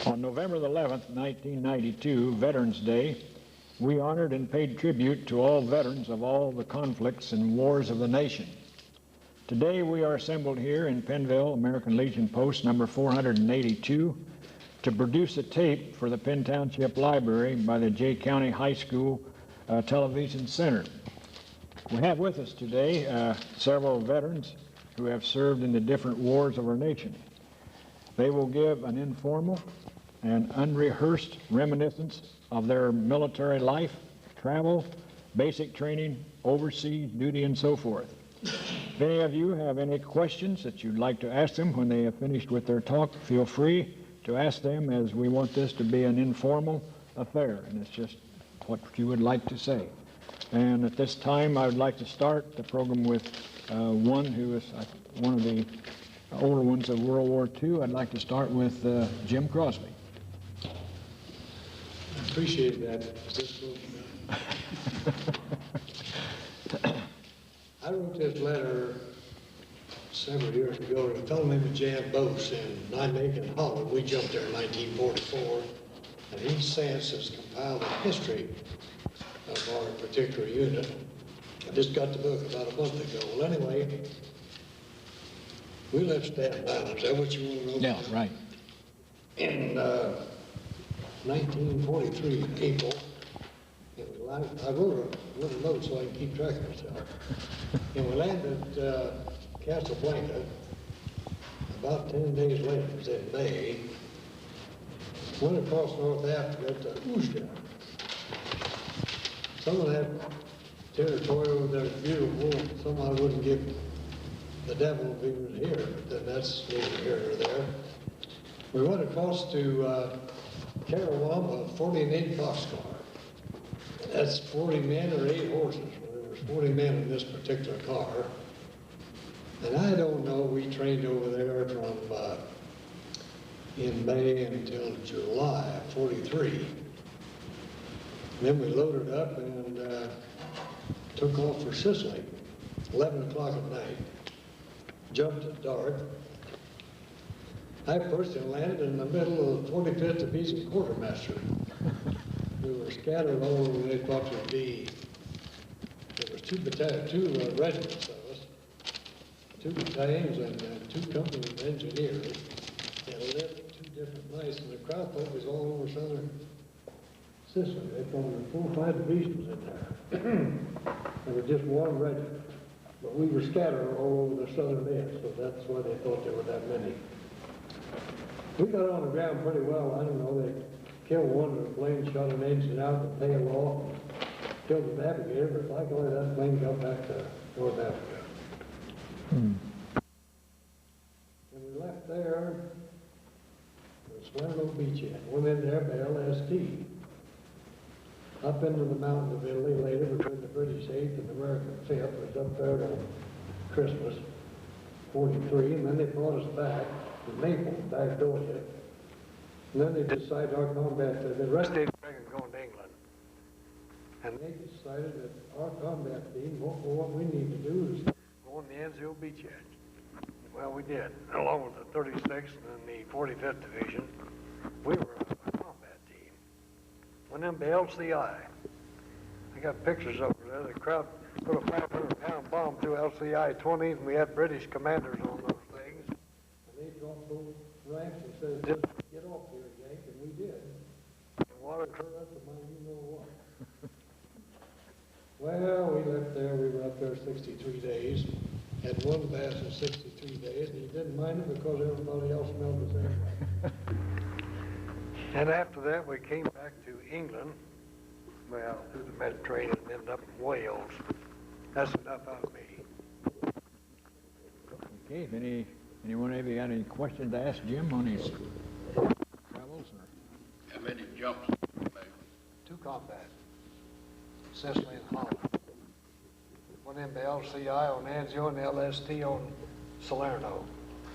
On November the 11th, 1992, Veterans Day, we honored and paid tribute to all veterans of all the conflicts and wars of the nation. Today we are assembled here in Pennville, American Legion Post number 482, to produce a tape for the Penn Township Library by the Jay County High School Television Center. We have with us today several veterans who have served in the different wars of our nation. They will give an informal and unrehearsed reminiscence of their military life, travel, basic training, overseas duty, and so forth. If any of you have any questions that you'd like to ask them when they have finished with their talk, feel free to ask them, as we want this to be an informal affair, and it's just what you would like to say. And at this time, I would like to start the program with one who is one of the older ones of World War II. I'd like to start with Jim Crosby. I appreciate that. I wrote this letter several years ago to a fellow named Jan Bose in Nijmegen, Holland. We jumped there in 1944, and he since has compiled a history of our particular unit. I just got the book about a month ago. Well, anyway, we left Staten Island. Is that what you want to know? Yeah, right. In 1943, April. I wrote a little note so I can keep track of myself. And we landed at Casablanca. About 10 days later, it was in May, went across North Africa to Usha. Some of that territory over there is beautiful. Some I wouldn't give the devil if he was here, but then that's neither here nor there. We went across to Karawamba, 48 boxcar. That's 40 men or 8 horses. There was 40 men in this particular car. And I don't know, we trained over there from in May until July of 43. Then we loaded up and took off for Sicily, 11 o'clock at night. Jumped at dark. I personally landed in the middle of the 45th Division Quartermaster. We were scattered all over. They thought there'd be, there was two regiments of us, 2 battalions and 2 companies of engineers, and lived 2 different nights, and the crowd thought it was all over southern Sicily. They thought there were 4 or 5 divisions in there. There was just 1 regiment, but we were scattered all over the southern end, so that's why they thought there were that many. We got on the ground pretty well. I don't know, they killed one of the planes, shot an engine out, the tail off, killed the navigator, but luckily that plane got back to North Africa. And we left there, Salerno beachhead, went in there by LST. Up into the mountains of Italy, later between the British 8th and the American 5th, was up there to Christmas, 43, and then they brought us back to Naples, back Dorset. And then they decided our combat, the rest of the Americans going to England. And they decided that our combat team, what we need to do is go on the NZO beachhead. Well, we did, along with the 36th and the 45th Division. We were a combat team. Went into LCI. I got pictures over there. The crowd put a 500-pound bomb through LCI 20s, and we had British commanders on those things. And they dropped those ranks and said, just get off here, Yank, and we did. And water turned up to my you-know-what. Well, we left there. We were up there 63 days. Had one bath in 63 days, and he didn't mind it because everybody else smelled the same way. And after that, we came back to England, well, through the Mediterranean, and ended up in Wales. That's enough out of me. Okay, if anyone of you got any questions to ask Jim on his travels? Or? How many jumps did you make? 2 combat, Sicily and Holland. Went into LCI on Anzio and LST on Salerno.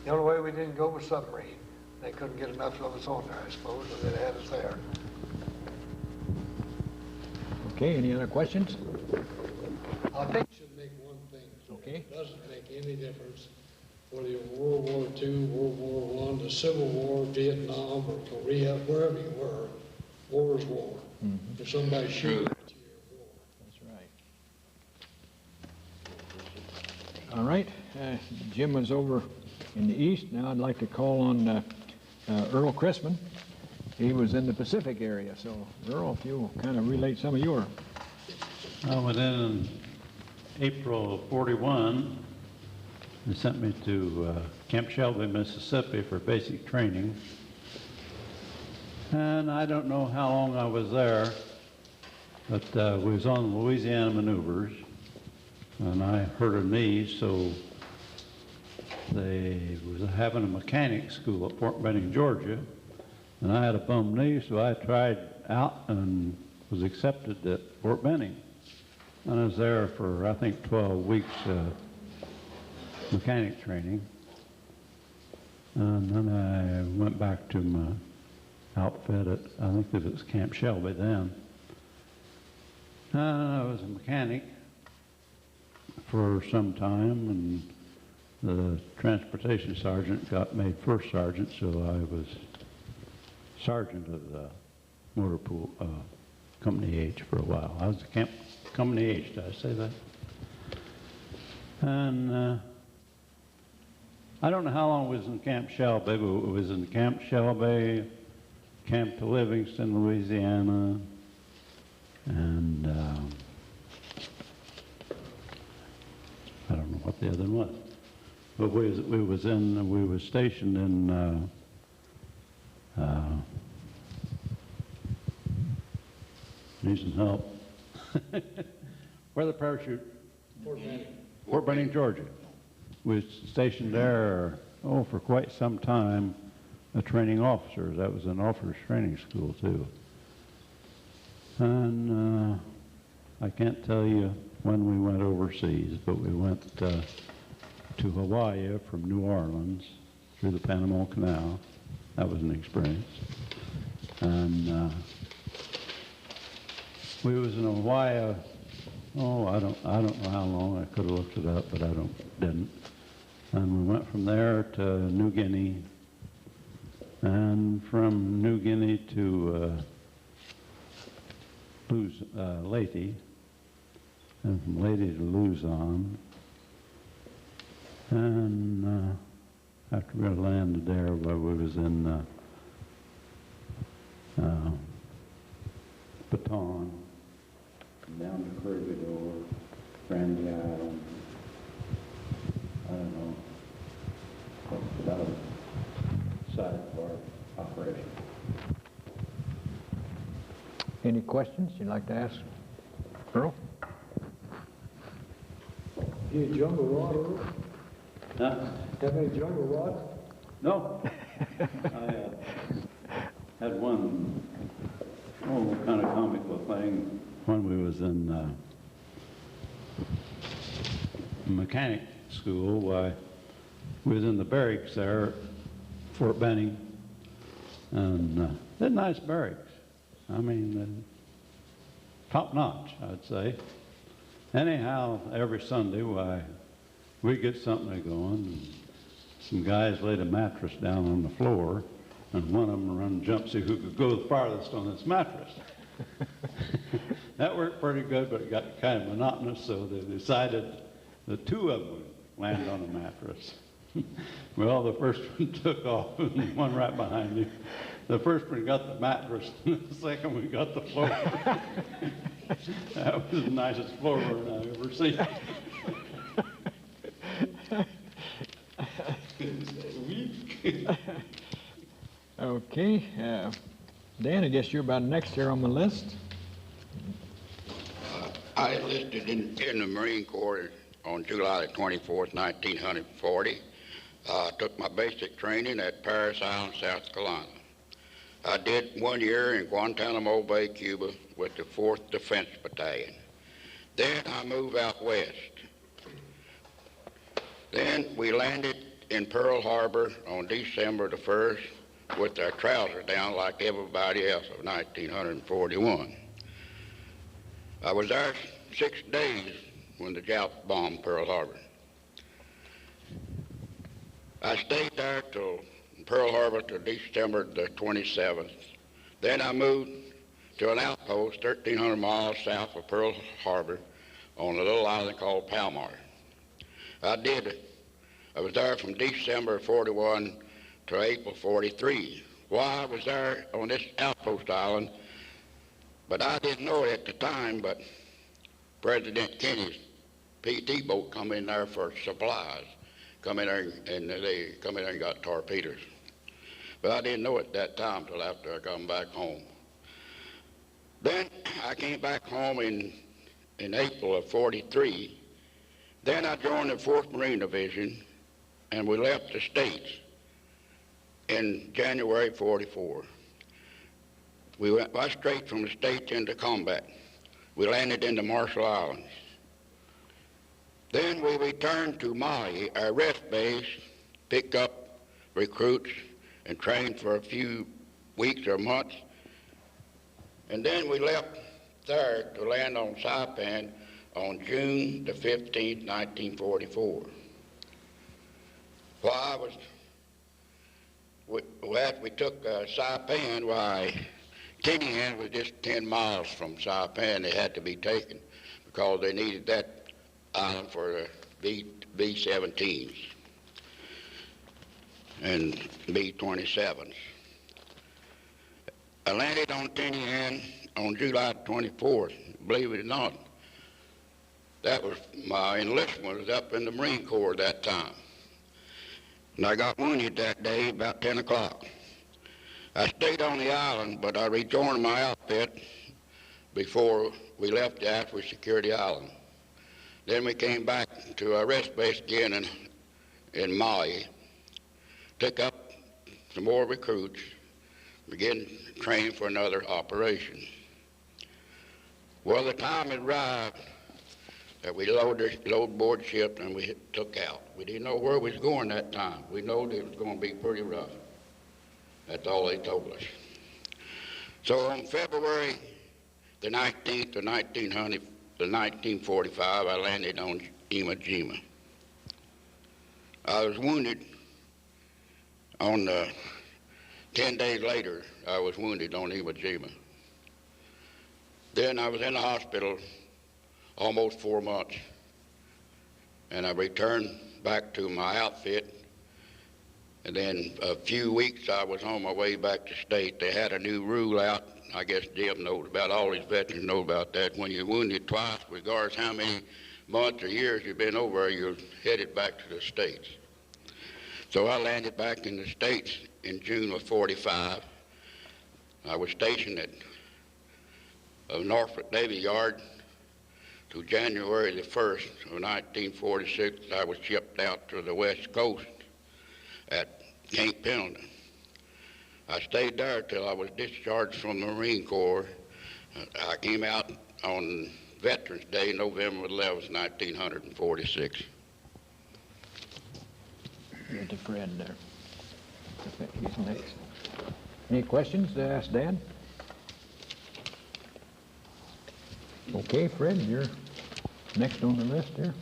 The only way we didn't go was submarine. They couldn't get enough of us on there, I suppose, so they had us there. Okay, any other questions? I think it should make one thing. Okay. It doesn't make any difference whether you're World War II, World War I, the Civil War, Vietnam, or Korea, wherever you were, war is war. If somebody shoots at you, you're war. That's right. All right, Jim was over in the east. Now I'd like to call on Earl Chrisman. He was in the Pacific area, so Earl, if you'll kind of relate some of your... I went in April of '41. They sent me to Camp Shelby, Mississippi for basic training. And I don't know how long I was there, but we was on the Louisiana maneuvers, and I hurt a knee, so they was having a mechanic school at Fort Benning, Georgia, and I had a bum knee, so I tried out and was accepted at Fort Benning. And I was there for, I think, 12 weeks mechanic training. And then I went back to my outfit at, I think it was Camp Shelby then. I was a mechanic for some time, and the transportation sergeant got made first sergeant, so I was sergeant of the motor pool, Company H for a while. I was the Company H, did I say that? And I don't know how long it was in Camp Shelby, but it was in Camp Shelby, Camp to Livingston, Louisiana, and I don't know what the other one was. But we was stationed in need some help. Where the parachute? Fort Benning. Fort Benning, Georgia. We was stationed there, for quite some time, training officers. That was an officers training school too. And I can't tell you when we went overseas, but we went to Hawaii from New Orleans through the Panama Canal. That was an experience. And we was in Hawaii, I don't know how long. I could have looked it up, but I didn't. And we went from there to New Guinea, and from New Guinea to Leyte, and from Leyte to Luzon. And after we landed there, we was in Baton, down to Corregidor, Brandy Island. I don't know. That's about a side of our operation. Any questions you'd like to ask Earl? You a jungle rod, Earl? Huh? Have any jungle rod? No. I had one kind of comical thing when we was in mechanic school. We was in the barracks there at Fort Benning, and they're nice barracks. I mean, top notch, I'd say. Anyhow, every Sunday, we'd get something going, and some guys laid a mattress down on the floor, and one of them run jump see who could go the farthest on this mattress. That worked pretty good, but it got kind of monotonous, so they decided the two of them would land on a mattress. Well, the first one took off, and one right behind you. The first one got the mattress, and the second one got the floor. That was the nicest floor run I've ever seen. Okay, Dan, I guess you're about next here on the list. I enlisted in the Marine Corps on July 24th, 1940. Took my basic training at Paris Island, South Carolina. I did 1 year in Guantanamo Bay, Cuba with the 4th Defense Battalion. Then I moved out west. Then we landed in Pearl Harbor on December the 1st with our trousers down like everybody else of 1941. I was there 6 days when the Jap bombed Pearl Harbor. I stayed there till Pearl Harbor till December the 27th. Then I moved to an outpost 1,300 miles south of Pearl Harbor on a little island called Palmar. I was there from December 41 to April 43. Why I was there on this outpost island, but I didn't know it at the time, but President Kennedy's PT boat come in there for supplies. Come in there and they come in there and got torpedoes. But I didn't know it at that time till after I come back home. Then I came back home in April of 43. Then I joined the 4th Marine Division, and we left the States in January 44. We went right straight from the States into combat. We landed in the Marshall Islands. Then we returned to Maui, our rest base, picked up recruits and trained for a few weeks or months. And then we left there to land on Saipan on June the 15th, 1944. While we took Saipan, why Tinian was just 10 miles from Saipan. They had to be taken because they needed that island for the B-17s and B-27s. I landed on Tinian on July 24th. Believe it or not, that was my enlistment was up in the Marine Corps at that time. And I got wounded that day about 10 o'clock. I stayed on the island, but I rejoined my outfit before we left after we secured the island. Then we came back to our rest base again in Maui, took up some more recruits, began training for another operation. Well, the time had arrived that we load board ship and we took out. We didn't know where we was going that time. We know that it was going to be pretty rough. That's all they told us. So on February the 19th of 1945, I landed on Iwo Jima. I was wounded on 10 days later. I was wounded on Iwo Jima. Then I was in the hospital almost 4 months, and I returned back to my outfit. And then a few weeks I was on my way back to state. They had a new rule out. I guess Jim knows about, all these veterans know about that. When you're wounded twice, regardless how many months or years you've been over, you're headed back to the States. So I landed back in the States in June of 45. I was stationed at Norfolk Navy Yard to January the 1st of 1946. I was shipped out to the West Coast at Cape Pendleton. I stayed there till I was discharged from the Marine Corps. I came out on Veterans Day, November 11th, 1946. Here's the friend there. I think he's next. Any questions to ask Dan? Okay, Fred, you're next on the list here.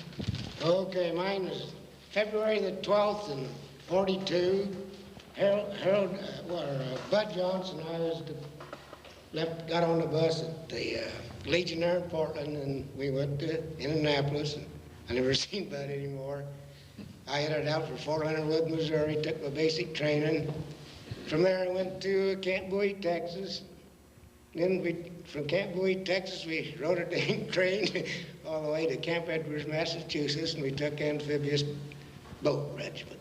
Okay, mine is February the 12th in 42. Bud Johnson, I was got on the bus at the Legionnaire in Portland, and we went to Indianapolis, and I never seen Bud anymore. I headed out for Fort Leonard Wood, Missouri, took my basic training. From there I went to Camp Bowie, Texas. Then from Camp Bowie, Texas, we rode a dang train all the way to Camp Edwards, Massachusetts, and we took amphibious boat regiment.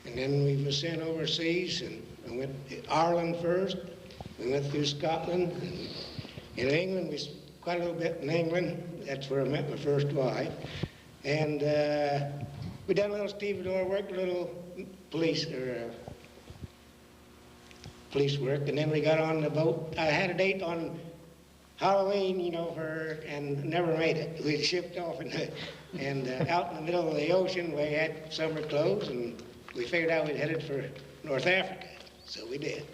And then we were sent overseas, and we went to Ireland first. We went through Scotland. And in England, we quite a little bit in England. That's where I met my first wife. And we done a little stevedore work, a little police work, and then we got on the boat. I had a date on Halloween, you know, and never made it. We shipped off and out in the middle of the ocean. We had summer clothes, and we figured out we'd headed for North Africa, so we did.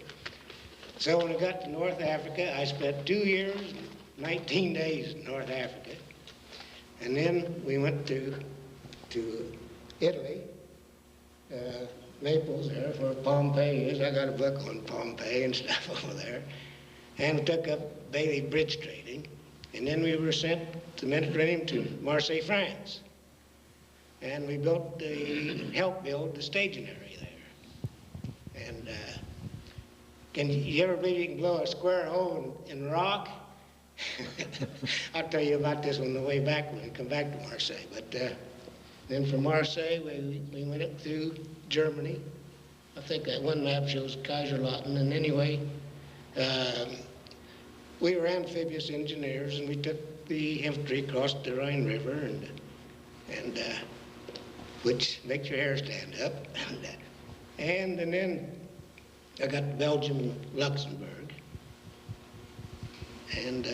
So when we got to North Africa, I spent 2 years, 19 days in North Africa, and then we went to Italy. Naples there for Pompeii is. I got a book on Pompeii and stuff over there. And we took up Bailey bridge trading. And then we were sent to the Mediterranean to Marseille, France. And we helped build the staging area there. And can you ever believe you can blow a square hole in rock? I'll tell you about this on the way back when we come back to Marseille. But then from Marseille, we went up through Germany. I think that one map shows Kaiserslautern. And anyway, we were amphibious engineers, and we took the infantry across the Rhine River, and which makes your hair stand up. And then I got to Belgium and Luxembourg. And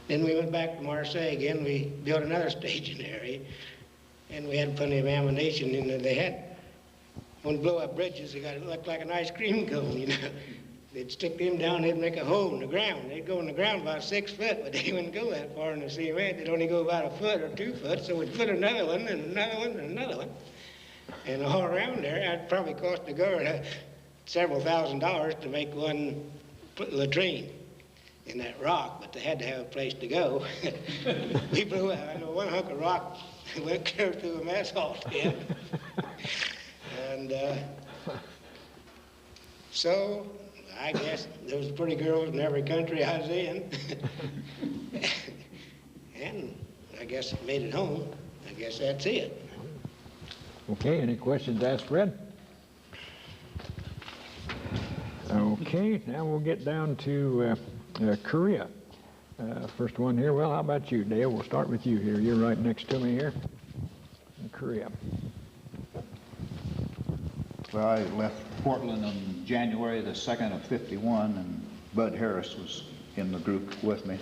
then we went back to Marseille again. We built another staging area, and we had plenty of ammunition. And they had, when blow up bridges, they got it looked like an ice cream cone, you know. They'd stick them down, they'd make a hole in the ground. They'd go in the ground about 6 foot, but they wouldn't go that far in the cement. They'd only go about 1 foot or 2 foot, so we'd put another one and another one and another one. And all around there, it probably cost the government several $1,000s to make one latrine in that rock, but they had to have a place to go. We blew out, I know one hunk of rock went clear through a mess hall tent. And so I guess there was pretty girls in every country I was in. And I guess it made it home. I guess that's it. Okay, any questions asked, Fred? Okay, now we'll get down to Korea. First one here. Well, how about you, Dale? We'll start with you here. You're right next to me here. In Korea. Well, I left Portland on January the 2nd of '51, and Bud Harris was in the group with me.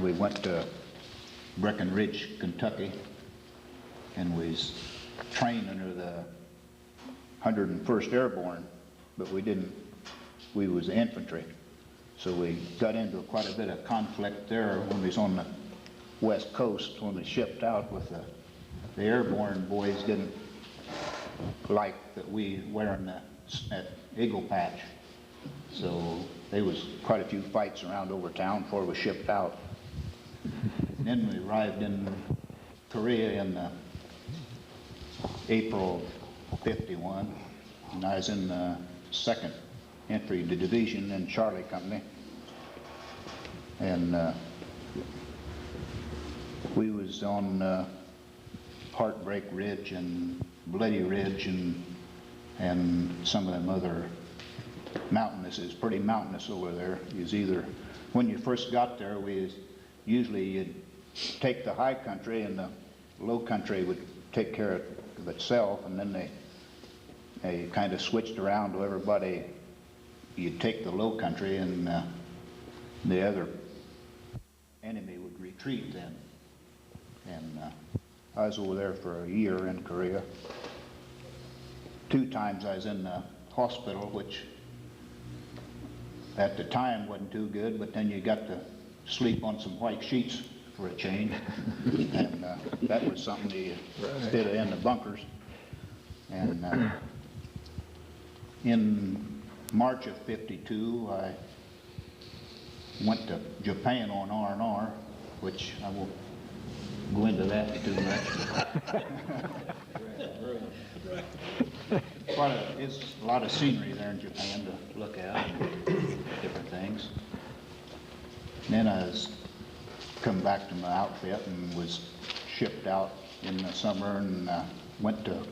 We went to Breckenridge, Kentucky, and we trained under the 101st Airborne, but we was infantry. So we got into quite a bit of conflict there when we was on the West Coast, when we shipped out with the airborne boys didn't like that we wearing that eagle patch. So there was quite a few fights around over town before we shipped out. Then we arrived in Korea in April '51, and I was in the 2nd Infantry Division in Charlie Company. And we was on Heartbreak Ridge and Bloody Ridge and some of them other mountainous. It's pretty mountainous over there. Is either when you first got there, you'd take the high country and the low country would take care of itself, and then they kind of switched around to everybody. You'd take the low country and the other enemy would retreat then. And I was over there for a year in Korea. 2 times I was in the hospital, which at the time wasn't too good, but then you got to sleep on some white sheets for a change. And that was something you instead of in the bunkers. And in March of '52, I went to Japan on R&R, which I won't go into that too much. It's a lot of scenery there in Japan to look at, and different things. And then I come back to my outfit and was shipped out in the summer and went to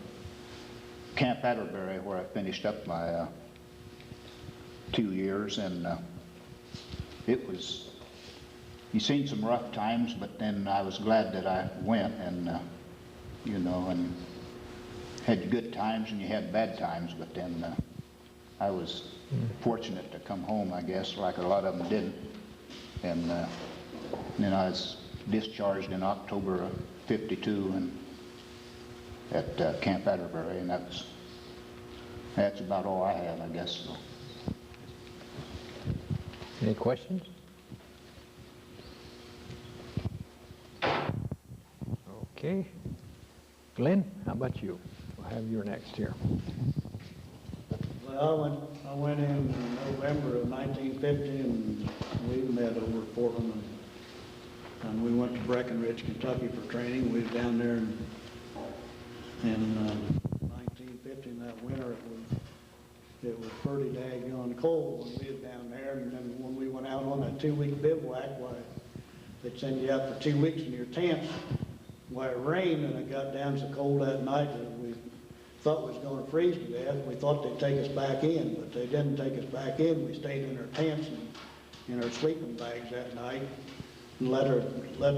Camp Atterbury, where I finished up my 2 years. And you seen some rough times, but then I was glad that I went, and and had good times and you had bad times, but then I was fortunate to come home, I guess, like a lot of them didn't. And then I was discharged in October of '52 and at Camp Atterbury, and that's about all I have, I guess. So. Any questions? Okay. Glenn, how about you? I have your next here. Well, I went in November of 1950, and we met over at Portland, and we went to Breckenridge, Kentucky for training. We was down there in 1950, in that winter. It was pretty daggone cold when we was down there, and then when we went out on that 2-week bivouac, why, they'd send you out for 2 weeks in your tents. Why, it rained, and it got down so cold that night that we thought we was going to freeze to death. We thought they'd take us back in, but they didn't take us back in. We stayed in our tents and in our sleeping bags that night and let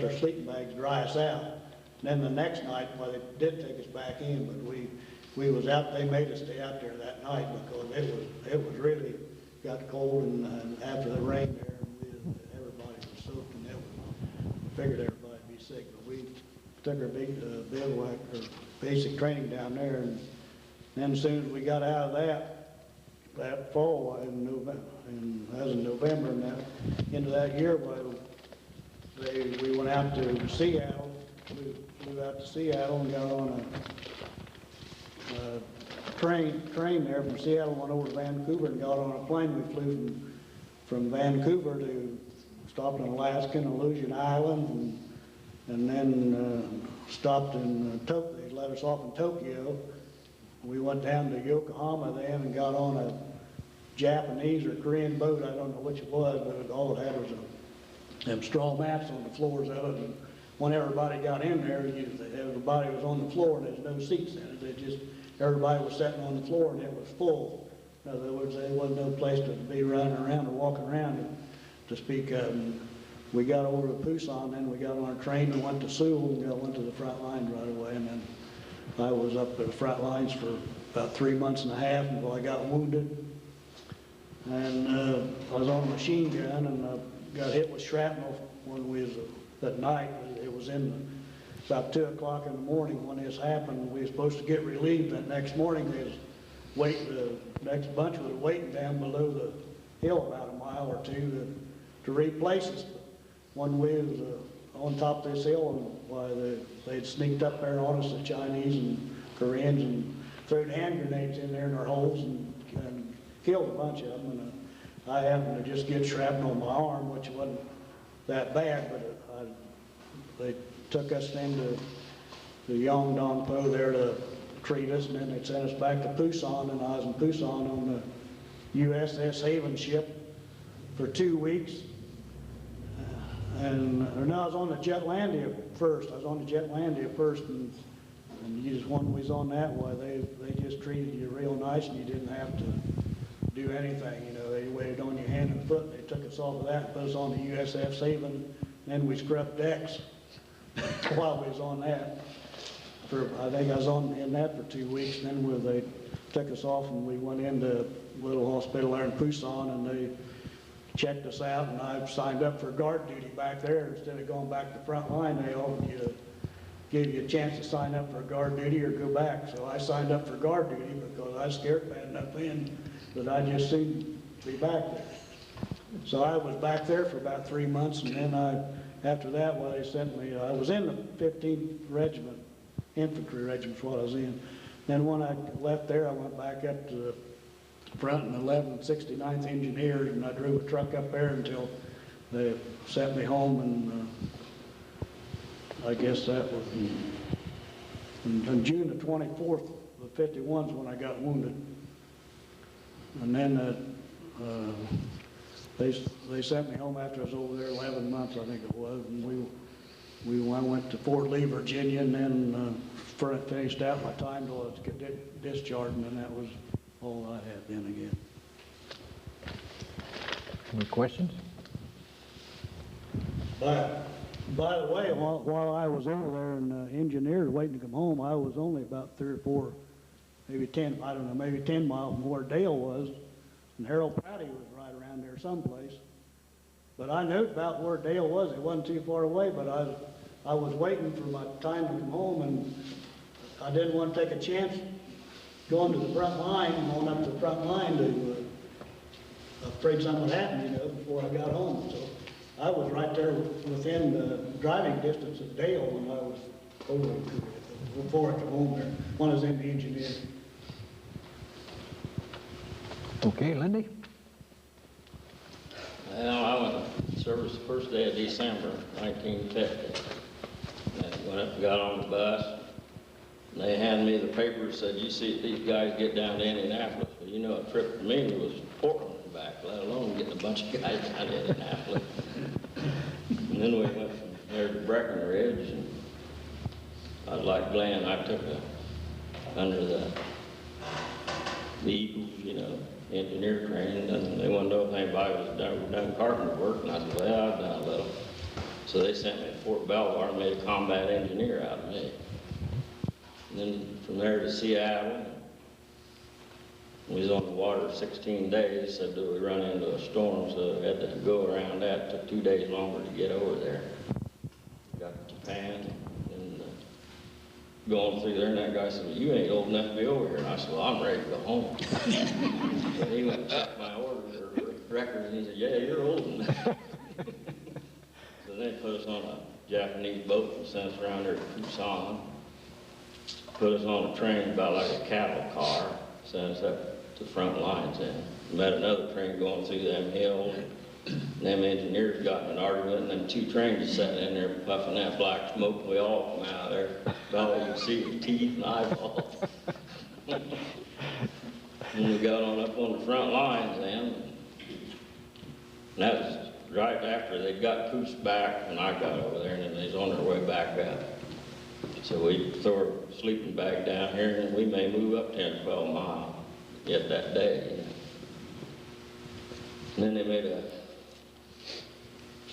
our sleeping bags dry us out. Then the next night, well, they did take us back in, but we was out. They made us stay out there that night because it was really got cold, and after the rain there, everybody was soaked, and we figured everybody'd be sick. But we took our big bivouac or basic training down there, and then as soon as we got out of that fall in November, and as in November, and that into that year, well, we went out to Seattle. We flew out to Seattle and got on a train there from Seattle, went over to Vancouver and got on a plane. We flew from Vancouver to stopped in Alaska and Aleutian Island, and then stopped in Tokyo. They let us off in Tokyo. We went down to Yokohama then and got on a Japanese or Korean boat. I don't know which it was, but all it had was them straw mats on the floors of it. And when everybody got in there, everybody was on the floor, and there's no seats in it. Everybody was sitting on the floor, and it was full. In other words, there wasn't no place to be running around or walking around to speak of. And we got over to Pusan, then we got on a train and went to Seoul, and went to the front lines right away. And then I was up at the front lines for about 3 months and a half until I got wounded. And I was on a machine gun, and got hit with shrapnel when we was that night. It was about 2 o'clock in the morning when this happened. We were supposed to get relieved. That next morning, the next bunch was waiting down below the hill about a mile or two to replace us. When we was on top of this hill, and why they'd sneaked up there on us, the Chinese and Koreans, and threw hand grenades in there in our holes and killed a bunch of them. And I happened to just get shrapnel on my arm, which wasn't that bad, but they took us into the Yongdongpo there to treat us, and then they sent us back to Pusan, and I was in Pusan on the USS Haven ship for 2 weeks. No, I was on the Jetlandia first. And when we was on that, why they just treated you real nice, and you didn't have to do anything. You know, they waved on your hand and foot. They took us off of that and put us on the USS Haven. And then we scrubbed decks while we was on that. I think I was in that for 2 weeks. And then they took us off, and we went into a little hospital there in Pusan, and they checked us out, and I signed up for guard duty back there. Instead of going back to the front line, they offered you, gave you a chance to sign up for guard duty or go back. So I signed up for guard duty because I was scared bad enough then that I just seemed to be back there. So I was back there for about 3 months, and then after that, well, they sent me, I was in the 15th Regiment, Infantry Regiment is what I was in. Then when I left there, I went back up to the front in 11th, 69th Engineers, and I drove a truck up there until they sent me home, and I guess that was on June the 24th of 51 is when I got wounded. And then they sent me home after I was over there 11 months, I think it was, and I went to Fort Lee, Virginia, and then finished out my time till I was discharged, and then that was all I had then again. Any questions? By the way, while I was over there in Engineers waiting to come home, I was only about 3 or 4, maybe 10, I don't know, maybe 10 miles from where Dale was, and Harold Prouty was right around there someplace. But I knew about where Dale was. It wasn't too far away, but I was waiting for my time to come home, and I didn't want to take a chance going to the front line, going up to the front line to afraid something would happen, you know, before I got home. So I was right there within driving distance of Dale when I was over in Korea. before at the home there, when I was in the engineer. Okay, Lindy? Well, I went to service the first day of December, 1950. And went up and got on the bus. And they handed me the paper and said, you see if these guys get down to Indianapolis. Well, you know, a trip for me was Portland and back, let alone getting a bunch of guys down to Indianapolis. And then we went from there to Breckenridge. And I was like Glenn, I took under the Eagles, you know, engineer training, and they wanted to know if anybody was done carpenter work, and I said, well, I've done a little. So they sent me to Fort Belvoir and made a combat engineer out of me. And then from there to Seattle, we was on the water 16 days, said that we run into a storm, so we had to go around that. It took 2 days longer to get over there. Got to Japan, and going through there, and that guy said, well, you ain't old enough to be over here. And I said, well, I'm ready to go home. So he went and checked my order record, and he said, yeah, you're old enough. So they put us on a Japanese boat and sent us around there to Tucson. Put us on a train about like a cattle car, sent us up to the front lines and met another train going through them hills. And them engineers got in an argument, and them 2 trains sitting in there puffing that black smoke, and we all come out of there. About all you can see was teeth and eyeballs. And we got on up on the front lines then. And that was right after they got pushed back when I got over there, and then they was on their way back up. So we throw our sleeping bag down here, and we may move up 10 or 12 miles yet that day. You know. And then they made a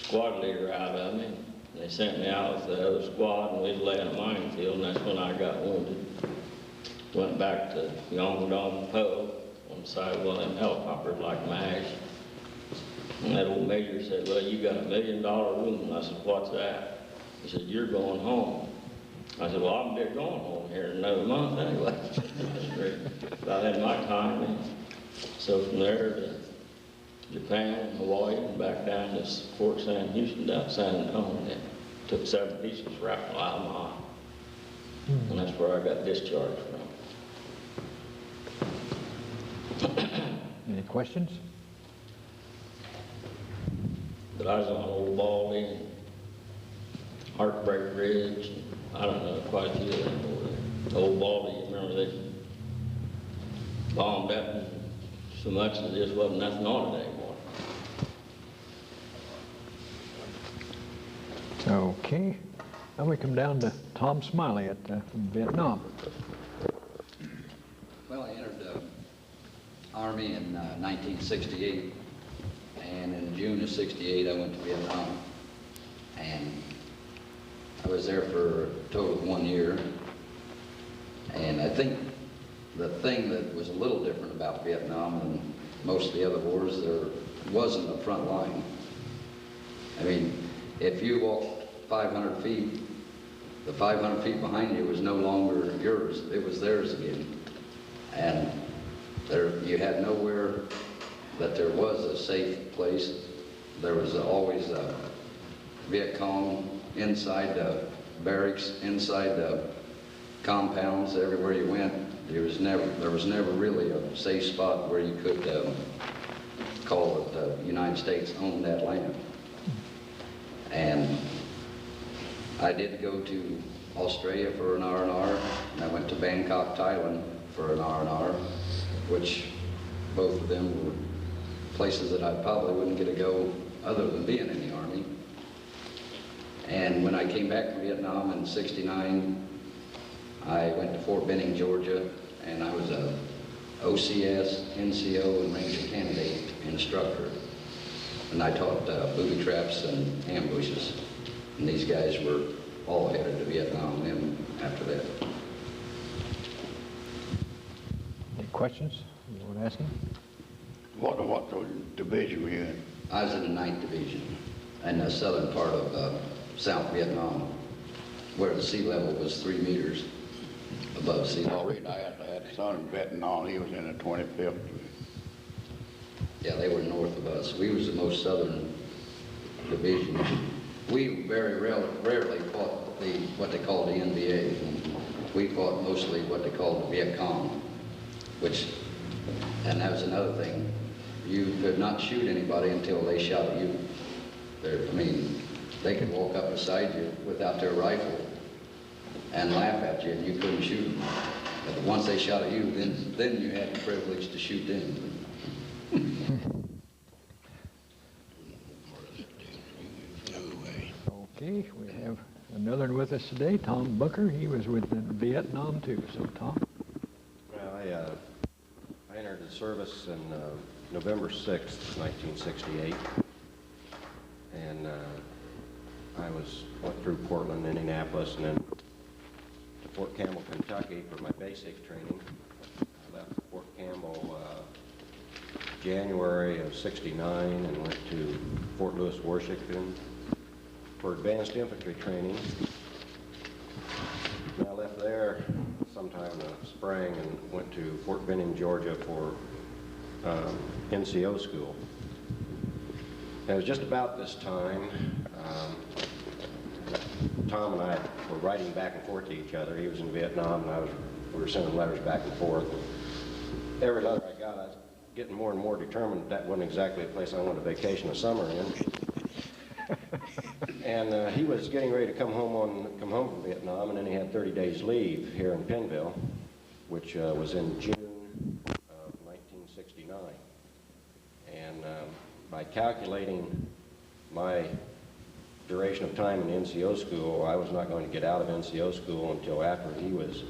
squad leader out of me. And they sent me out with the other squad, and we was laying a minefield, and that's when I got wounded. Went back to Yongdong Po on the side of one of them helicopters like MASH. And that old major said, well, you got $1 million wound. I said, what's that? He said, you're going home. I said, well, I'm going home here in another month anyway. About had my time. And so from there to Japan, Hawaii, and back down to Fort Sam Houston, down San Antonio. It took 7 pieces wrapped a mile. And that's where I got discharged from. Any questions? But I was on Old Baldy and Heartbreak Ridge. And I don't know, quite a few of them over there. Old Baldy, you remember they bombed up and so much that there just wasn't nothing on it anymore. Okay. Now we come down to Tom Smiley at Vietnam. Well, I entered the Army in 1968, and in June of '68 I went to Vietnam, and I was there for a total of 1 year. And I think the thing that was a little different about Vietnam than most of the other wars, there wasn't a front line. I mean, if you walked 500 feet, the 500 feet behind you was no longer yours, it was theirs again. And there, you had nowhere that there was a safe place. There was always a Viet Cong inside the barracks, inside the compounds, everywhere you went. There was never really a safe spot where you could call it the United States owned that land. And I did go to Australia for an R&R, and I went to Bangkok, Thailand for an R&R, which both of them were places that I probably wouldn't get to go other than being in the Army. And when I came back from Vietnam in '69, I went to Fort Benning, Georgia, and I was a OCS, NCO, and Ranger candidate instructor. And I taught booby traps and ambushes. And these guys were all headed to Vietnam then after that. Any questions you want to ask him? What division were you in? I was in the 9th Division in the southern part of South Vietnam, where the sea level was 3 meters above sea level. I had a son in Vietnam. He was in the 25th. Yeah, they were north of us. We was the most southern division. We very rarely fought what they called the NBA. we fought mostly what they called the Viet Cong, and that was another thing. You could not shoot anybody until they shot at you. I mean, they could walk up beside you without their rifle and laugh at you, and you couldn't shoot them. But once they shot at you, then you had the privilege to shoot them. Okay, we have another with us today, Tom Booker. He was with Vietnam too. So, Tom. Well, I entered the service in November 6th, 1968, and I went through Portland, Indianapolis, and then to Fort Campbell, Kentucky for my basic training. I left Fort Campbell January of '69 and went to Fort Lewis, Washington for advanced infantry training. And I left there sometime in the spring and went to Fort Benning, Georgia for NCO school. And it was just about this time, Tom and I were writing back and forth to each other. He was in Vietnam and we were sending letters back and forth. Every letter I got, I was getting more and more determined that wasn't exactly a place I wanted to vacation the summer in. And he was getting ready to come home from Vietnam, and then he had 30 days leave here in Pennville, which was in June of 1969. And by calculating my duration of time in NCO school, I was not going to get out of NCO school until after he was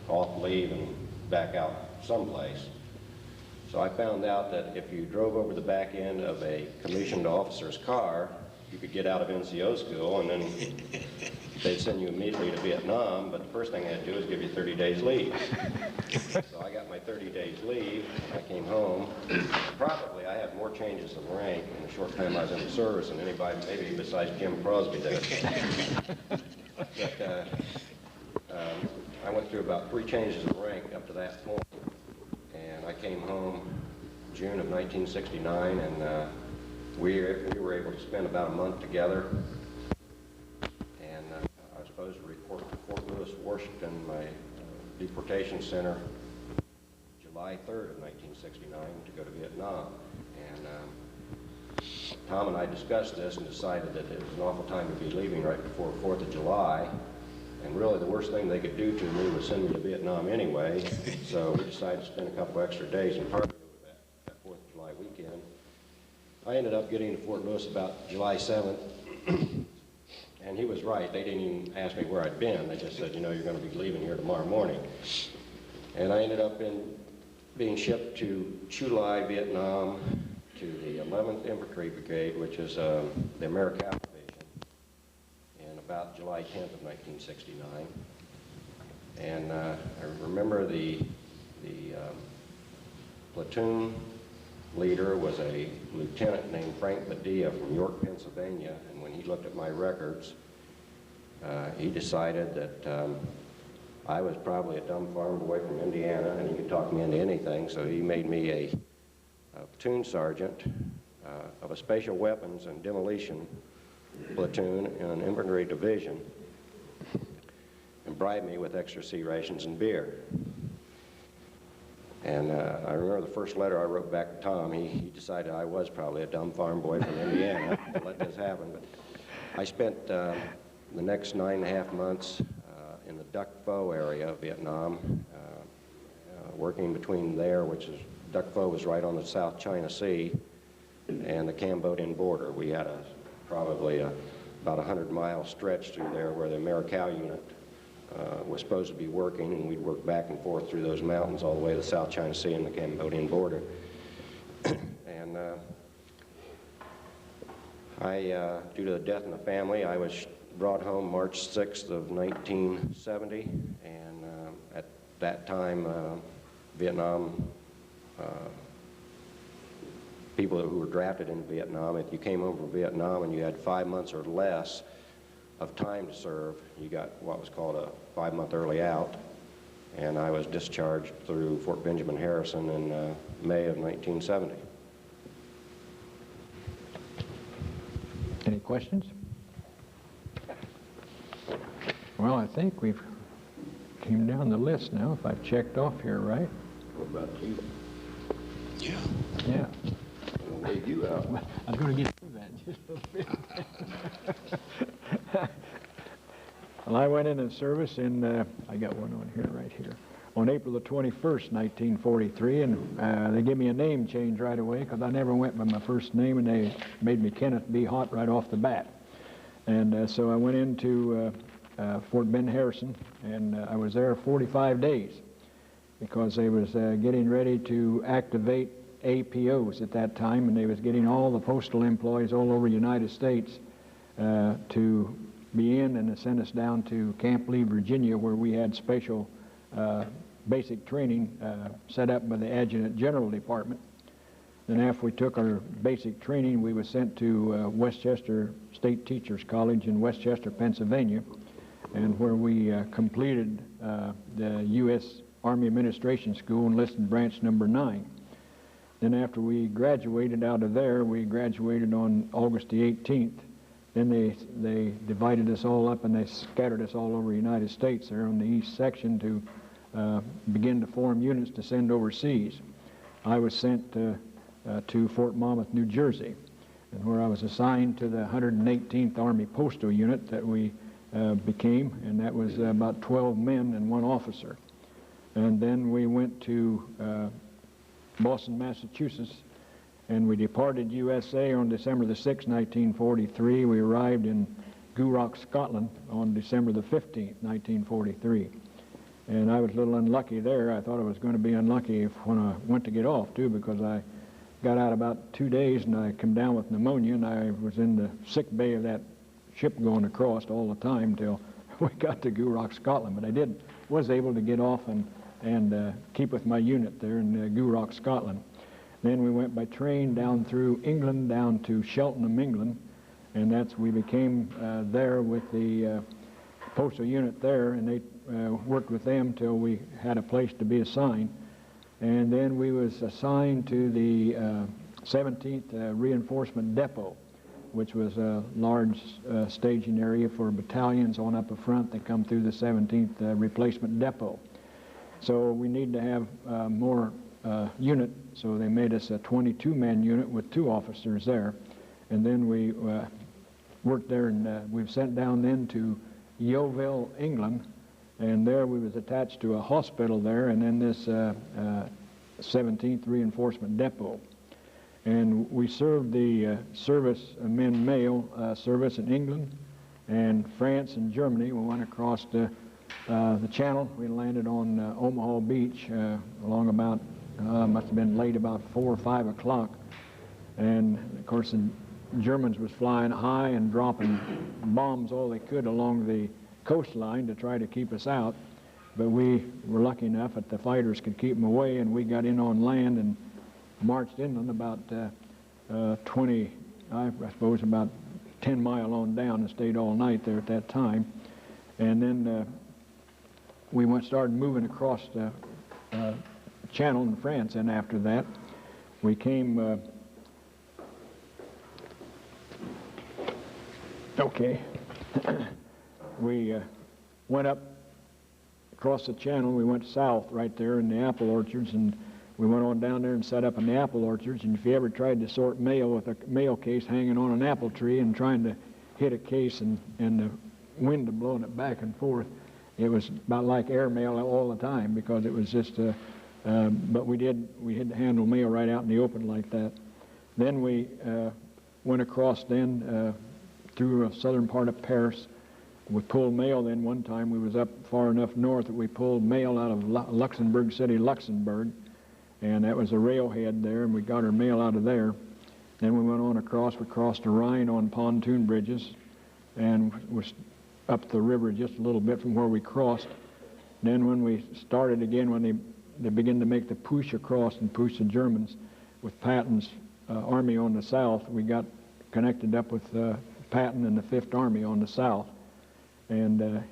off leave and back out someplace. So I found out that if you drove over the back end of a commissioned officer's car, you could get out of NCO school, and then they'd send you immediately to Vietnam, but the first thing they had to do is give you 30 days leave. So I got my 30 days leave, I came home. Probably I had more changes of rank in the short time I was in the service than anybody, maybe besides Jim Crosby did. But I went through about 3 changes of rank up to that point, and I came home June of 1969, and we were able to spend about a month together, and I was supposed to report to Fort Lewis, Washington, my deportation center, July 3rd of 1969 to go to Vietnam. And Tom and I discussed this and decided that it was an awful time to be leaving right before 4th of July, and really the worst thing they could do to me was send me to Vietnam anyway, so we decided to spend a couple extra days in Parkville that 4th of July weekend. I ended up getting to Fort Lewis about July 7th, and he was right. They didn't even ask me where I'd been. They just said, you know, you're going to be leaving here tomorrow morning. And I ended up being shipped to Chu Lai, Vietnam, to the 11th Infantry Brigade, which is the Americal Division, in about July 10th of 1969. And I remember the platoon leader was a lieutenant named Frank Padilla from York, Pennsylvania, and when he looked at my records, he decided that I was probably a dumb farm boy from Indiana and he could talk me into anything, so he made me a platoon sergeant of a special weapons and demolition platoon in an infantry division and bribed me with extra C rations and beer. And I remember the first letter I wrote back to Tom, he decided I was probably a dumb farm boy from Indiana to let this happen. But I spent the next 9.5 months in the Duc Pho area of Vietnam, working between there, which is, Duc Pho was right on the South China Sea, and the Cambodian border. We had probably about a 100-mile stretch through there where the Americal unit was supposed to be working, and we'd work back and forth through those mountains all the way to the South China Sea and the Cambodian border. And due to the death in the family, I was brought home March 6th of 1970, and at that time, Vietnam, people who were drafted into Vietnam, if you came home from Vietnam and you had 5 months or less of time to serve, you got what was called a 5-month early out, and I was discharged through Fort Benjamin Harrison in May of 1970. Any questions? Well, I think we've came down the list now, if I've checked off here, right? What about you? Yeah. Yeah. We'll leave you out. I'm going to get through that in just a little bit. Well, I went into service in, I got one on here, right here, on April the 21st, 1943, and they gave me a name change right away because I never went by my first name, and they made me Kenneth B. Hott right off the bat. And so I went into Fort Ben Harrison, and I was there 45 days because they was getting ready to activate APOs at that time, and they was getting all the postal employees all over the United States to be in and to send us down to Camp Lee, Virginia, where we had special basic training set up by the Adjutant General Department. Then after we took our basic training, we were sent to Westchester State Teachers College in Westchester, Pennsylvania, and where we completed the U.S. Army Administration School, enlisted branch number 9. Then after we graduated out of there, we graduated on August the 18th. Then they divided us all up and they scattered us all over the United States there on the east section to begin to form units to send overseas. I was sent to Fort Monmouth, New Jersey, and where I was assigned to the 118th Army Postal Unit that we became, and that was about 12 men and 1 officer. And then we went to Boston, Massachusetts, and we departed USA on December the 6th, 1943. We arrived in Gourock, Scotland on December the 15th, 1943. And I was a little unlucky there. I thought I was going to be unlucky when I went to get off, too, because I got out about 2 days and I come down with pneumonia, and I was in the sick bay of that ship going across all the time till we got to Gourock, Scotland. But I was able to get off and keep with my unit there in Gourock, Scotland. Then we went by train down through England, down to Cheltenham, England, and we became there with the postal unit there, and they worked with them till we had a place to be assigned. And then we was assigned to the 17th Reinforcement Depot, which was a large staging area for battalions on up front that come through the 17th Replacement Depot. So we need to have more unit, so they made us a 22-man unit with 2 officers there. And then we worked there, and we were sent down then to Yeovil, England, and there we was attached to a hospital there, and then this 17th Reinforcement Depot. And we served the servicemen male service in England and France and Germany. We went across the channel. We landed on Omaha Beach along about, must have been late about 4 or 5 o'clock. And of course the Germans was flying high and dropping bombs all they could along the coastline to try to keep us out. But we were lucky enough that the fighters could keep them away, and we got in on land and marched inland about 20, I suppose about 10 mile on down, and stayed all night there at that time. And then we started moving across the channel in France, and after that we came we went up across the channel. We went south right there in the apple orchards, and we went on down there and set up in the apple orchards. And if you ever tried to sort mail with a mail case hanging on an apple tree and trying to hit a case and the wind blowing it back and forth, it was about like airmail all the time, because it was just but we had to handle mail right out in the open like that. Then we went across then through a southern part of Paris. We pulled mail. Then one time we was up far enough north that we pulled mail out of Luxembourg City, Luxembourg, and that was a railhead there, and we got our mail out of there. Then we went on across. We crossed the Rhine on pontoon bridges and was up the river just a little bit from where we crossed. Then when we started again, when they began to make the push across and push the Germans with Patton's army on the south, we got connected up with Patton and the 5th Army on the south. And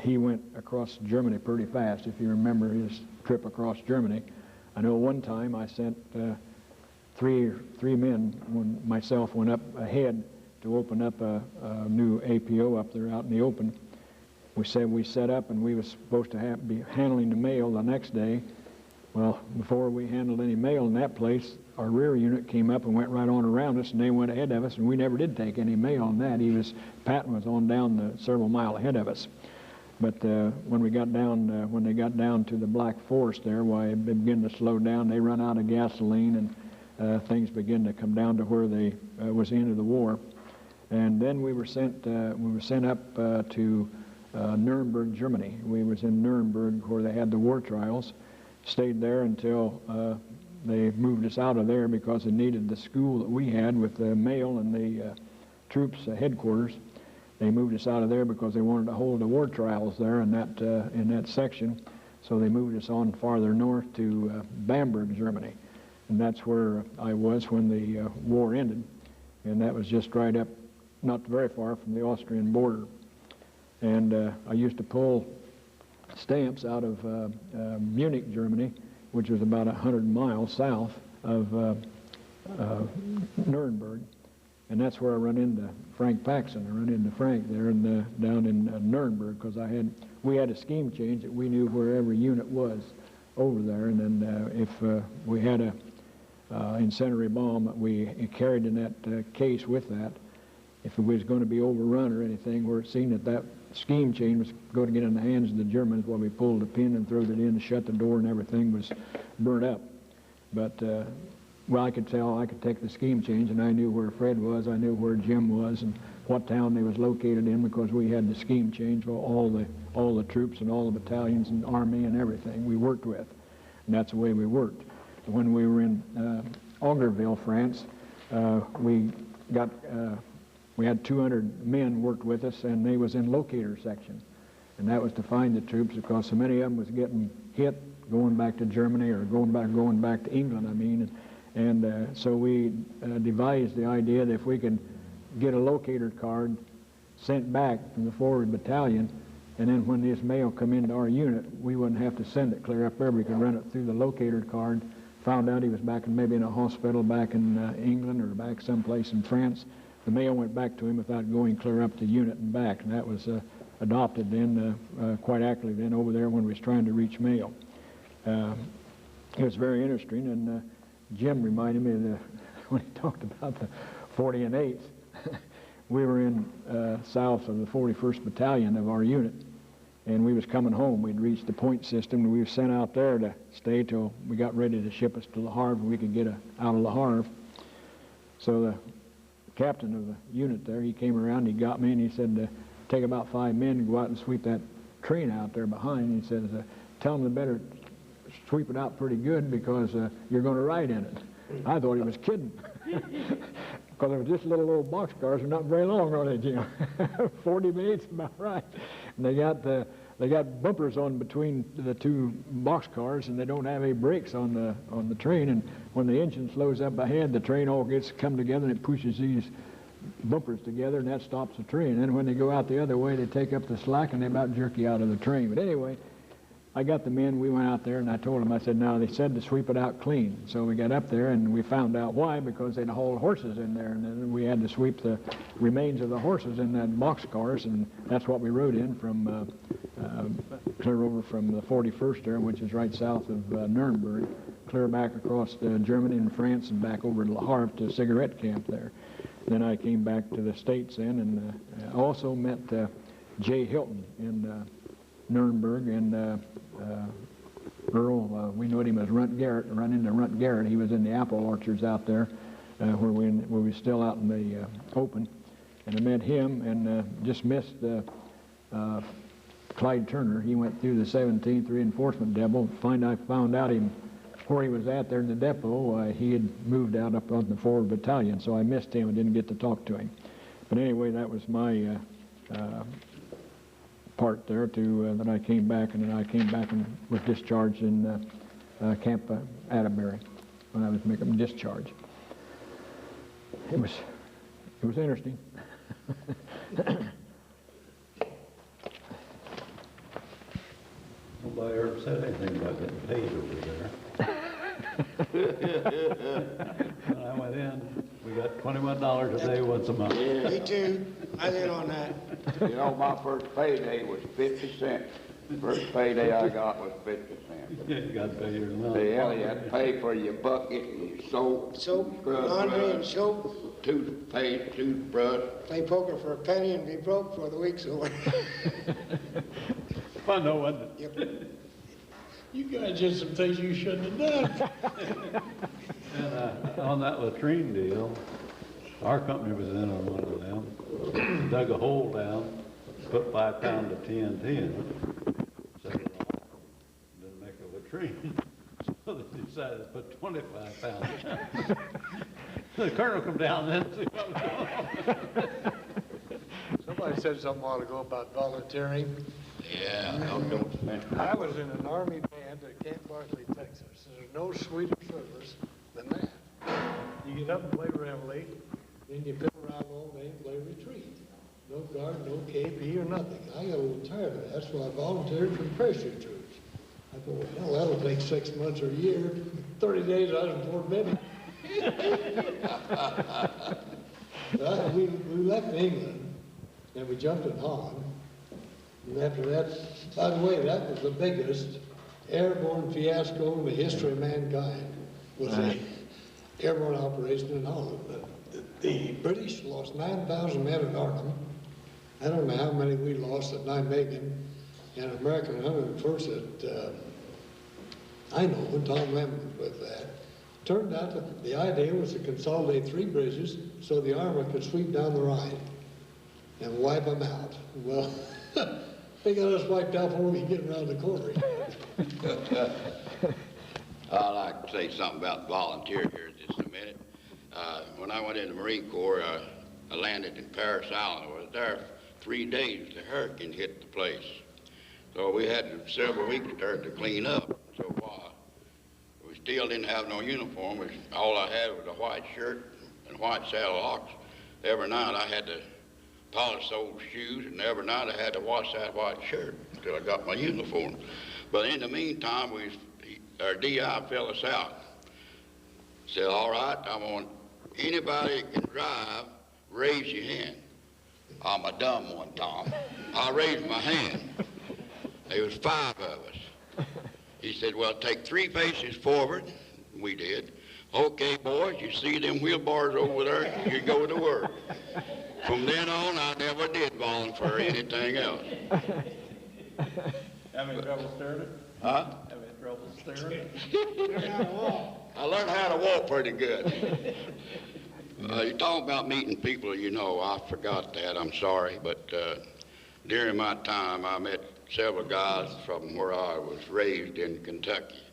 he went across Germany pretty fast, if you remember his trip across Germany. I know one time I sent three men, when myself went up ahead to open up a new APO up there out in the open. we said we set up and we was supposed to be handling the mail the next day. Well, before we handled any mail in that place, our rear unit came up and went right on around us, and they went ahead of us, and we never did take any mail on that. Patton was on down several miles ahead of us. But when they got down to the Black Forest there, why it began to slow down. They run out of gasoline, and things began to come down to where they was the end of the war. And then we were sent up to Nuremberg, Germany. We was in Nuremberg where they had the war trials. Stayed there until they moved us out of there because they needed the school that we had with the mail and the troops headquarters. They moved us out of there because they wanted to hold the war trials there in that section. So they moved us on farther north to Bamberg, Germany. And that's where I was when the war ended. And that was just right up, not very far from the Austrian border. And I used to pull stamps out of Munich, Germany, which was about 100 miles south of Nuremberg. And that's where I run into Frank Paxson. I run into Frank there down in Nuremberg because we had a scheme change that we knew where every unit was over there. And then if we had a incendiary bomb that we carried in that case with that, if it was going to be overrun or anything, where it seemed that scheme change was going to get in the hands of the Germans, while we pulled the pin and threw it in and shut the door and everything was burnt up. But well, I could take the scheme change, and I knew where Fred was, I knew where Jim was, and what town they was located in, because we had the scheme change for all the troops and all the battalions and army and everything we worked with, and that's the way we worked. When we were in Augerville, France, we had 200 men worked with us, and they was in locator section, and that was to find the troops because so many of them was getting hit going back to Germany or going back to England, I mean. And so we devised the idea that if we could get a locator card sent back from the forward battalion, and then when this mail come into our unit, we wouldn't have to send it clear up there. We could run it through the locator card, found out he was back maybe in a hospital back in England or back someplace in France. The mail went back to him without going clear up the unit and back, and that was adopted then quite accurately then over there when we was trying to reach mail. It was very interesting, and Jim reminded me of when he talked about the 40 and 8s. We were in south of the 41st Battalion of our unit, and we was coming home. We'd reached the point system, and we were sent out there to stay till we got ready to ship us to Le Havre, we could get out of Le Havre. So the captain of the unit there, he came around, he got me, and he said, take about 5 men and go out and sweep that train out there behind. He says, tell them they better sweep it out pretty good because you're going to ride in it. I thought he was kidding. Because they were just little old boxcars, they're not very long, are they, Jim? 40 minutes, about right. And they got bumpers on between the two boxcars, and they don't have any brakes on the train. And when the engine slows up ahead, the train all gets come together and it pushes these bumpers together, and that stops the train. And then when they go out the other way, they take up the slack and they about jerk you out of the train. But anyway, I got the men, we went out there, and I told them, I said, now they said to sweep it out clean. So we got up there, and we found out why, because they'd hauled horses in there, and then we had to sweep the remains of the horses in that boxcars, and that's what we rode in from clear over from the 41st there, which is right south of Nuremberg, clear back across Germany and France and back over to Le Havre to a cigarette camp there. Then I came back to the States then, and also met Jay Hilton in Nuremberg, and Earl, we knew him as Runt Garrett, run into Runt Garrett. He was in the apple orchards out there where we were still out in the open. And I met him and just missed Clyde Turner. He went through the 17th Reinforcement Depot. I found out where he was at there in the depot. He had moved out up on the forward battalion, so I missed him and didn't get to talk to him. But anyway, that was my part there that I came back, and then I came back and was discharged in Camp Atterbury when I was making discharge. It was interesting. Nobody ever said anything about getting paid over there. When I went in, we got $21 a day once a month. Me too. I did on that. You know, my first payday was 50 cents. First payday I got was 50 cents. Yeah, you got to pay your lunch. Hell, you had to pay for your bucket and your soap. Soap, laundry, and soap. Toothpaste, toothbrush. Play poker for a penny and be broke before the week's over. Fun though, wasn't it? Yep. You guys did some things you shouldn't have done. And on that latrine deal, our company was in on one of them. Dug a hole down, put 5 pounds of TNT in it, set it off, didn't make a latrine. So they decided to put 25 pounds. The colonel come down then and see what was going on. Somebody said something a while ago about volunteering. Yeah, I was in an Army band at Camp Barkley, Texas. There's no sweeter service than that. You get up and play reveille, then you fiddle around all day and play retreat. No guard, no KP or nothing. I got a little tired of that, so I volunteered for the parachute troops. I thought, well, that'll take 6 months or a year. 30 days I was in Fort Benning. We left England and we jumped in Holland. And after that, by the way, that was the biggest airborne fiasco in the history of mankind, was the airborne operation in Holland. The British lost 9,000 men at Arnhem. I don't know how many we lost at Nijmegen, and American 101st at Eindhoven. Tom Lemon was with that. Turned out that the idea was to consolidate 3 bridges so the army could sweep down the Rhine and wipe them out. Well, they got us wiped out before we could get around the corner. I'd like to say something about volunteer here just a minute. When I went in the Marine Corps, I landed in Paris Island. I was there 3 days. The hurricane hit the place. So we had several weeks there to clean up. So we still didn't have no uniform. All I had was a white shirt and white saddle locks. Every night I had to polish those shoes, and every night I had to wash that white shirt until I got my uniform. But in the meantime, our DI filled us out. Said, all right, I want anybody that can drive, raise your hand. I'm a dumb one, Tom. I raised my hand. There was 5 of us. He said, well, take 3 paces forward. We did. Okay, boys, you see them wheelbars over there? You go to work. From then on, I never did volunteer anything else. Have any trouble steering it? Huh? Have any trouble steering it? I learned how to walk pretty good. You're talking about meeting people, you know, I forgot that, I'm sorry, but during my time, I met several guys from where I was raised in Kentucky.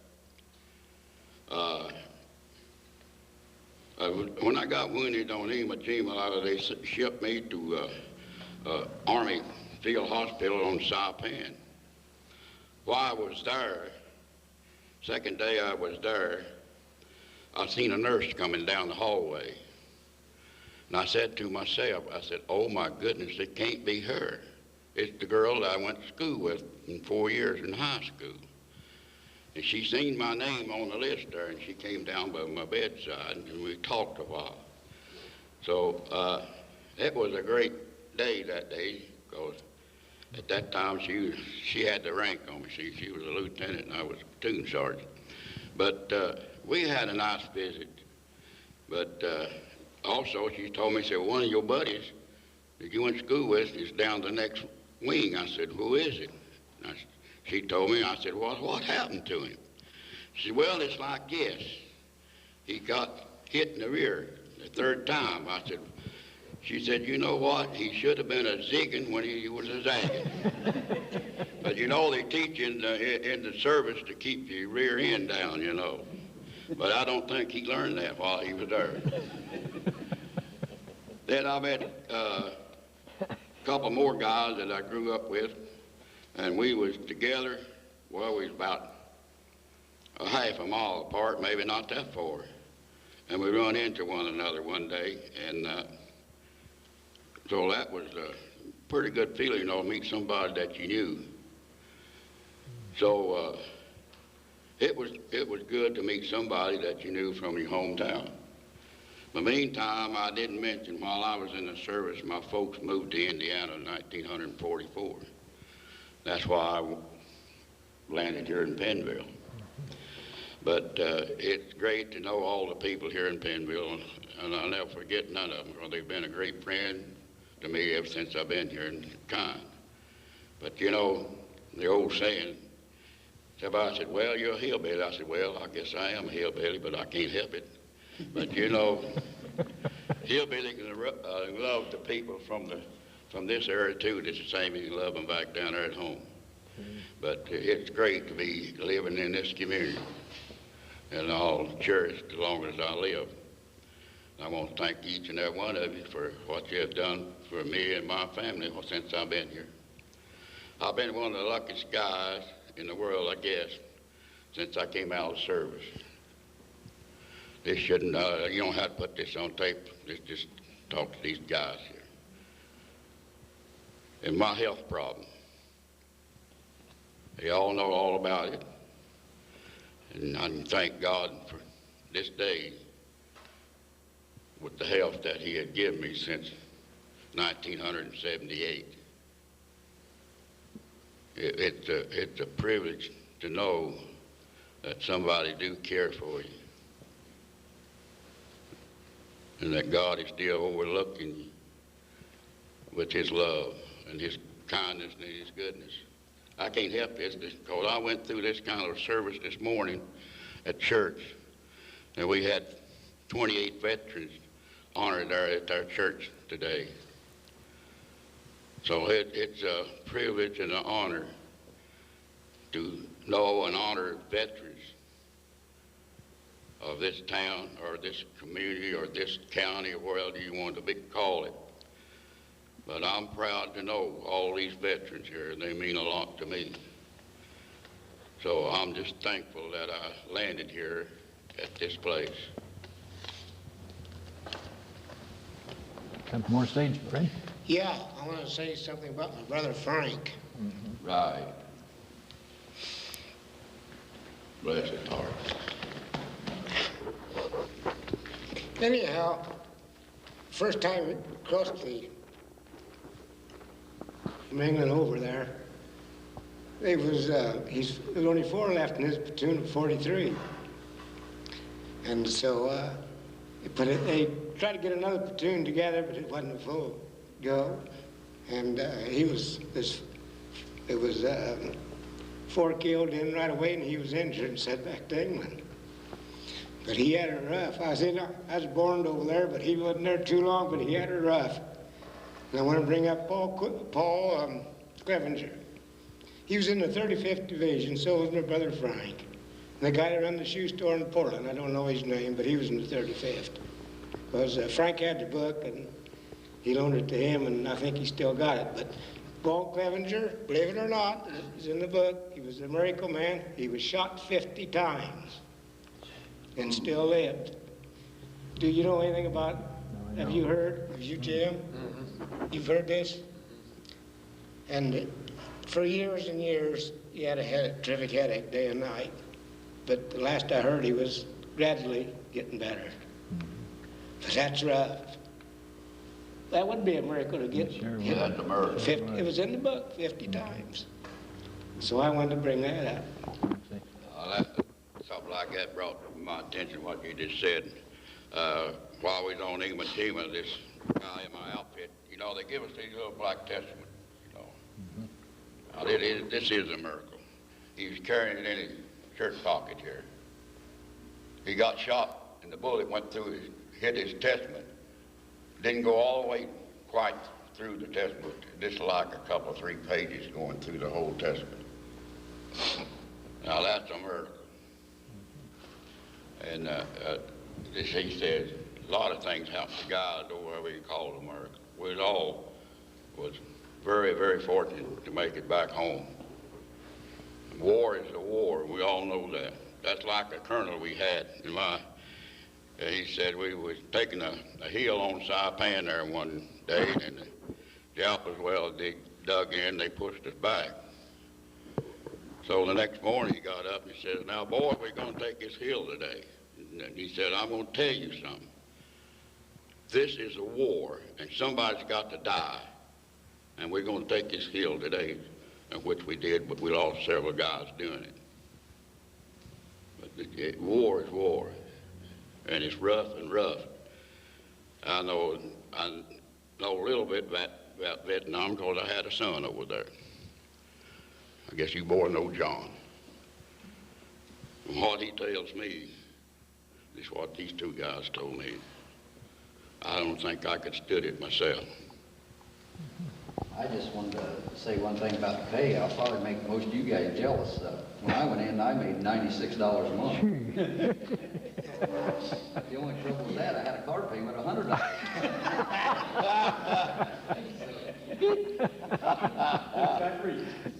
When I got wounded on Iwo Jima, they shipped me to Army Field Hospital on Saipan. While I was there, second day I was there, I seen a nurse coming down the hallway. And I said to myself, I said, oh my goodness, it can't be her. It's the girl that I went to school with in 4 years in high school. And she seen my name on the list there, and she came down by my bedside, and we talked a while. So it was a great day that day, because at that time she had the rank on me. She was a lieutenant, and I was a platoon sergeant. But we had a nice visit. But also, she told me, she said, one of your buddies that you went to school with is down the next wing. I said, who is it? She told me. I said, well, what happened to him? She said, well, it's like this. He got hit in the rear the 3rd time. She said, you know what? He should have been a zigging when he was a zagging. But you know, they teach in the service to keep your rear end down, you know. But I don't think he learned that while he was there. Then I met a couple more guys that I grew up with, and we was together. Well, we was about a half a mile apart, maybe not that far. And we run into one another one day, and so that was a pretty good feeling, you know, to meet somebody that you knew. So it was good to meet somebody that you knew from your hometown. In the meantime, I didn't mention while I was in the service, my folks moved to Indiana in 1944. That's why I landed here in Pennville. But it's great to know all the people here in Pennville, and I'll never forget none of them, because they've been a great friend to me ever since I've been here and kind. But you know, the old saying, somebody said, well, you're a hillbilly. I said, well, I guess I am a hillbilly, but I can't help it. But you know, hillbilly can love the people from this area too. It's the same as you love them back down there at home. But it's great to be living in this community, and I'll cherish it as long as I live. I want to thank each and every one of you for what you have done for me and my family since I've been here. I've been one of the luckiest guys in the world, I guess, since I came out of service. This shouldn't, you don't have to put this on tape. Just talk to these guys here. And my health problem. They all know all about it. And I can thank God for this day with the health that he had given me since 1978. It's a privilege to know that somebody do care for you, and that God is still overlooking you with his love and his kindness and his goodness. I can't help this because I went through this kind of service this morning at church, and we had 28 veterans honored there at our church today. So it's a privilege and an honor to know and honor veterans of this town or this community or this county or wherever you want to call it. But I'm proud to know all these veterans here, and they mean a lot to me. So I'm just thankful that I landed here at this place. Come more stage, Fred. Yeah, I want to say something about my brother Frank. Right. Bless his heart. Anyhow, first time we crossed from England over there, there was only 4 left in his platoon of 43. And so they tried to get another platoon together, but it wasn't a full go. And it was 4 killed in right away, and he was injured and sent back to England. But he had it rough. I was born over there, but he wasn't there too long, but he had it rough. And I want to bring up Paul Clevenger. He was in the 35th Division, so was my brother Frank. And the guy that run the shoe store in Portland, I don't know his name, but he was in the 35th. Because Frank had the book, and he loaned it to him, and I think he still got it. But Paul Clevenger, believe it or not, is in the book. He was a miracle man. He was shot 50 times and still lived. Do you know anything about, have you heard? Have you, Jim? You've heard this? And for years and years, he had a terrific headache day and night. But the last I heard, he was gradually getting better. But that's rough. That would be a miracle to get hit. That's a miracle. 50, it was in the book 50 times. So I wanted to bring that up. Something like that brought to my attention what you just said. While we was on Iwo Jima, this guy in my outfit, you know, they give us these little black testaments, you know. Now, this is a miracle. He was carrying it in his shirt pocket here. He got shot, and the bullet went through hit his testament. Didn't go all the way quite through the testament. Just like a couple of 3 pages going through the whole testament. Now that's a miracle. And he says, a lot of things happen to God, or whatever you call it a miracle. We all was very, very fortunate to make it back home. War is a war, we all know that. That's like a colonel we had in my, he said we was taking a hill on Saipan there one day, and the Alpas, well, they dug in, they pushed us back. So the next morning he got up and he said, now boy, we're gonna take this hill today. And he said, I'm gonna tell you something. this is a war, and somebody's got to die, and we're going to take this hill today, which we did, but we lost several guys doing it. But war is war, and it's rough and rough. I know a little bit about Vietnam because I had a son over there. I guess you boys know John. And what he tells me is what these two guys told me. I don't think I could stood it myself. I just wanted to say one thing about the pay. I'll probably make most of you guys jealous. When I went in, I made $96 a month. The only trouble with that, I had a car payment of $100.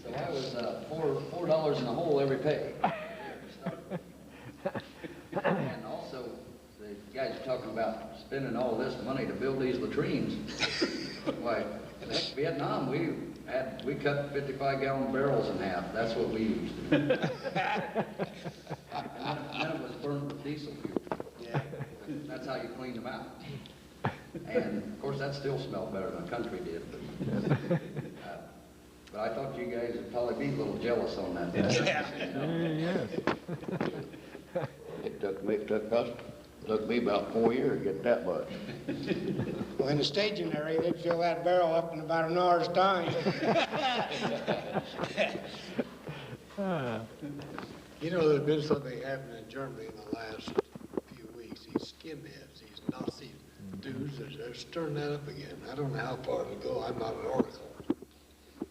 So I was $4 in the hole every pay. And also, the guys are talking about spending all this money to build these latrines. Why, heck, Vietnam, we cut 55-gallon barrels in half. That's what we used. And then it was burned with diesel fuel. Yeah. That's how you cleaned them out. And of course, that still smelled better than the country did. But I thought you guys would probably be a little jealous on that. Yes. It took me about 4 years to get that much. Well, in the staging area, they'd fill that barrel up in about an hour's time. You know, there's been something happening in Germany in the last few weeks. These skinheads, these Nazi dudes, they're stirring that up again. I don't know how far it'll go. I'm not an oracle.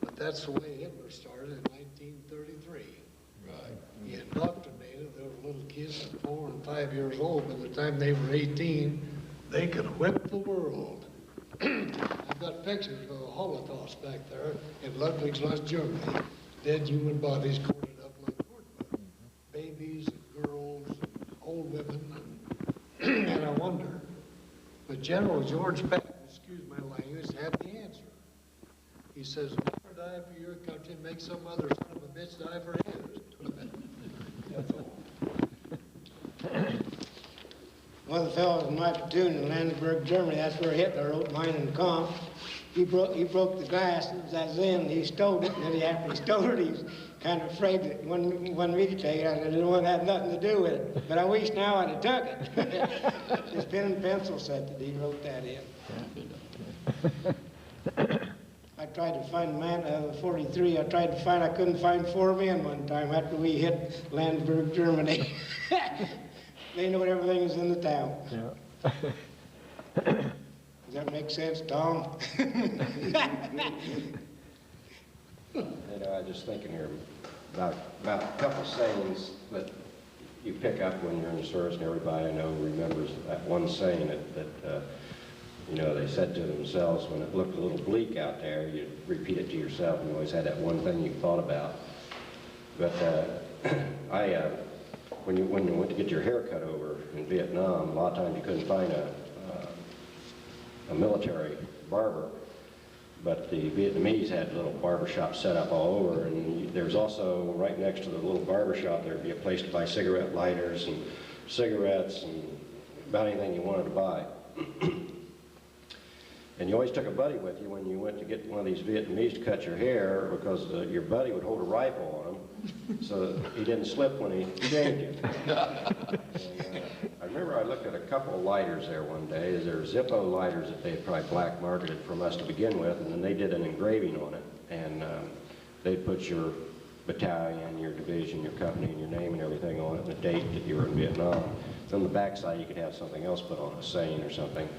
But that's the way Hitler started in 1933. Right. He indoctrinated those little kids at 4 and 5 years old. By the time they were 18, they could whip the world. I've got pictures of the Holocaust back there in Ludwigslust, Germany. Dead human bodies corded up like cordwood. Babies and girls and old women. And I wonder, but General George Patton, excuse my language, had the answer. He says, never die for your country, make some other son of a bitch die for his. That's all. One of the fellows in my platoon in Landsberg, Germany, that's where Hitler wrote Mein and Kampf. He broke the glass, it was that Zen, he stole it, and then after he stole it, he was kind of afraid that when me to take it, I didn't want to have nothing to do with it. But I wish now I'd have took it. His pen and pencil said that he wrote that in. I tried to find the 43, I couldn't find 4 men one time after we hit Landsberg, Germany. They know everything was in the town. Yeah. Does that make sense, Tom? You know, I was just thinking here about a couple sayings that you pick up when you're in the service, and everybody I know remembers that one saying that you know, they said to themselves when it looked a little bleak out there, you repeat it to yourself, and you always had that one thing you thought about. But when you went to get your hair cut over in Vietnam, a lot of times you couldn't find a military barber, but the Vietnamese had little barber shops set up all over, and there's also right next to the little barber shop there'd be a place to buy cigarette lighters and cigarettes and about anything you wanted to buy. And you always took a buddy with you when you went to get one of these Vietnamese to cut your hair, because your buddy would hold a rifle on him so that he didn't slip when he shaved you. And, I remember I looked at a couple of lighters there one day. There were Zippo lighters that they had probably black marketed from us to begin with, and then they did an engraving on it. And they'd put your battalion, your division, your company, and your name and everything on it, and the date that you were in Vietnam. Then on the backside you could have something else put on, a saying or something.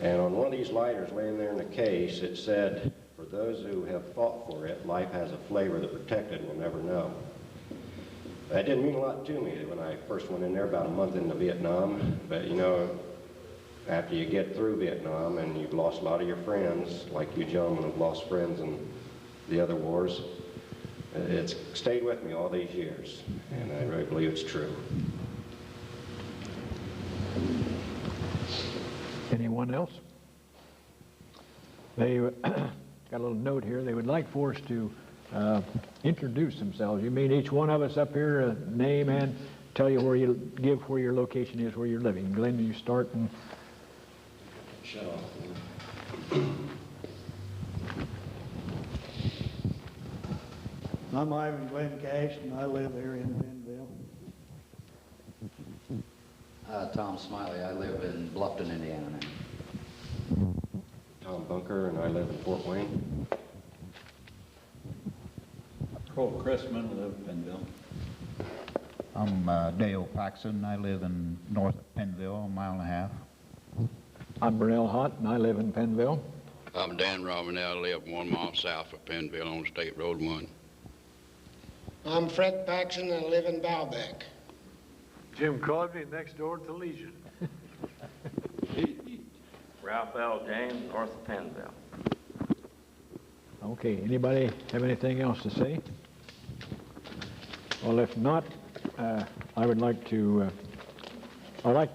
And on one of these lighters laying there in the case, it said, "For those who have fought for it, life has a flavor the protected will never know." That didn't mean a lot to me when I first went in there about a month into Vietnam. But you know, after you get through Vietnam and you've lost a lot of your friends, like you gentlemen have lost friends in the other wars, it's stayed with me all these years, and I really believe it's true. Anyone else? They got a little note here. They would like for us to introduce themselves. You mean each one of us up here, name and tell you where you give where your location is, where you're living. Glenn, you start. And Shut off. I'm Ivan Glenn Cash, and I live here in Pennville. Tom Smiley, I live in Bluffton, Indiana now. Tom Bunker, and I live in Fort Wayne. Cole Chrisman, live in Pennville. I'm Dale Paxson. I live in north of Pennville, a mile and a half. I'm Burnell Hott, and I live in Pennville. I'm Dan Robinell, I live 1 mile south of Pennville on State Road 1. I'm Fred Paxson, and I live in Baalbek. Jim Cosby, next door to Legion. Ralph L. James, north of Pennville. Okay, anybody have anything else to say? Well, if not, I'd like to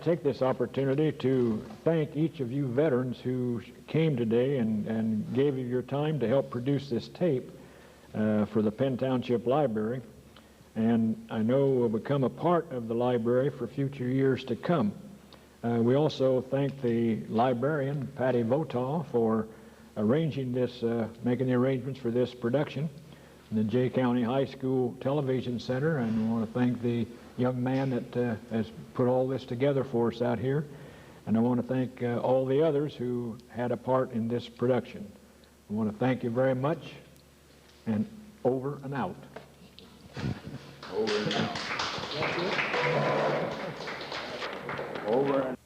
take this opportunity to thank each of you veterans who came today and gave you your time to help produce this tape for the Penn Township Library. And I know will become a part of the library for future years to come. We also thank the librarian, Patty Votaw, for arranging this, making the arrangements for this production. And the Jay County High School Television Center, and I want to thank the young man that has put all this together for us out here. And I want to thank all the others who had a part in this production. I want to thank you very much, and over and out. Over and out. Over and